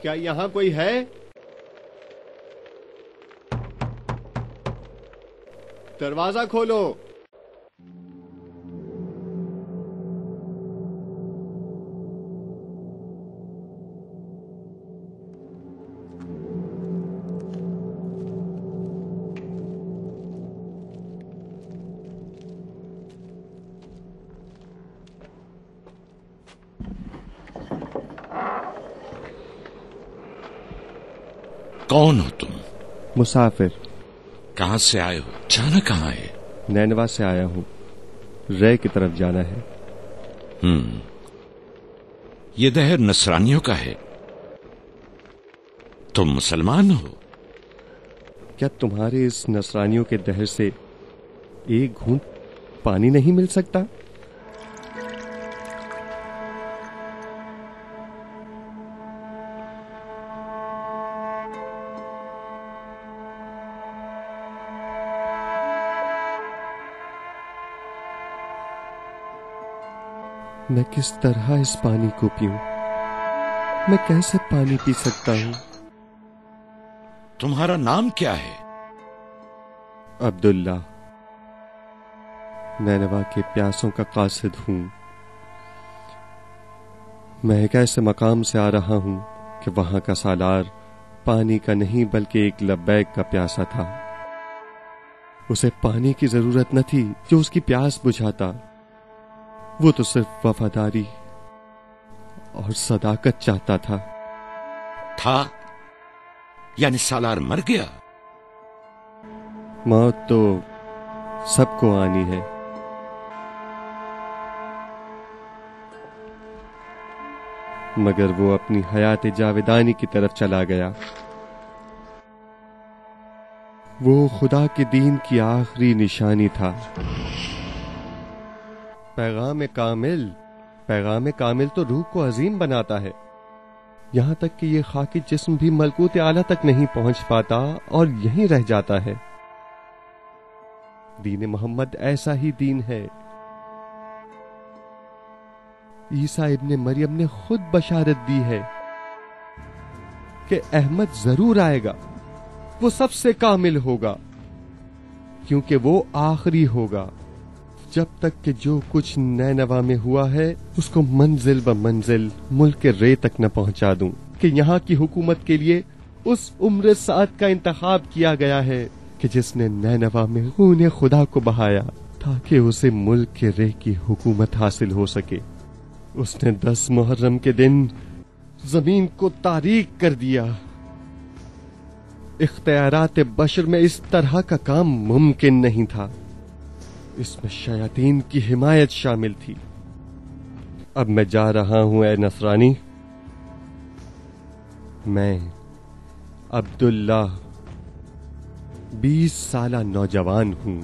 क्या यहाँ कोई है? दरवाजा खोलो। कौन हो तुम? मुसाफिर। कहां से आए हो? जाना कहां है? नैनवा से आया हूं। रे की तरफ जाना है। ये दहर नसरानियों का है। तुम मुसलमान हो? क्या तुम्हारे इस नसरानियों के दहर से एक घूंट पानी नहीं मिल सकता? मैं किस तरह इस पानी को पीऊं? मैं कैसे पानी पी सकता हूं? तुम्हारा नाम क्या है? अब्दुल्ला। नैनवा के प्यासों का कासिद हूं। मैं एक ऐसे मकाम से आ रहा हूं कि वहां का सालार पानी का नहीं बल्कि एक लब्बैक का प्यासा था। उसे पानी की जरूरत न थी जो उसकी प्यास बुझाता। वो तो सिर्फ वफादारी और सदाकत चाहता था। यानी सालार मर गया? मौत तो सबको आनी है। मगर वो अपनी हयात जावेदानी की तरफ चला गया। वो खुदा के दीन की आखिरी निशानी था। पैगाम कामिल तो रूह को अजीम बनाता है। यहां तक कि ये खाकी जिस्म भी मलकूत आला तक नहीं पहुंच पाता और यहीं रह जाता है। दीन मोहम्मद ऐसा ही दीन है। ईसा इब्ने मरियम ने खुद बशारत दी है कि अहमद जरूर आएगा। वो सबसे कामिल होगा क्योंकि वो आखिरी होगा। जब तक कि जो कुछ नैनवा में हुआ है उसको मंजिल ब मंजिल मुल्क के रे तक न पहुंचा दूं कि यहाँ की हुकूमत के लिए उस उम्र साद का इंतखाब किया गया है कि जिसने नैनवा में खून खुदा को बहाया ताकि उसे मुल्क के रे की हुकूमत हासिल हो सके। उसने 10 मुहर्रम के दिन जमीन को तारीक कर दिया। इख्तियारात बशर में इस तरह का काम मुमकिन नहीं था। इसमें शयातीन की हिमायत शामिल थी। अब मैं जा रहा हूं ए नसरानी। मैं अब्दुल्ला 20 साला नौजवान हूं।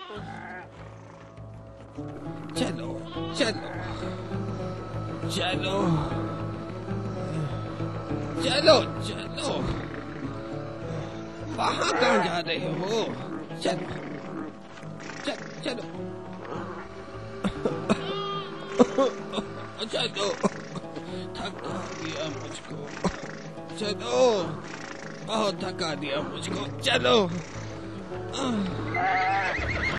चलो चलो चलो चलो चलो, वहां कहाँ जा रहे हो? चलो चलो चलो चलो, थका दिया मुझको। चलो, बहुत थका दिया मुझको। चलो।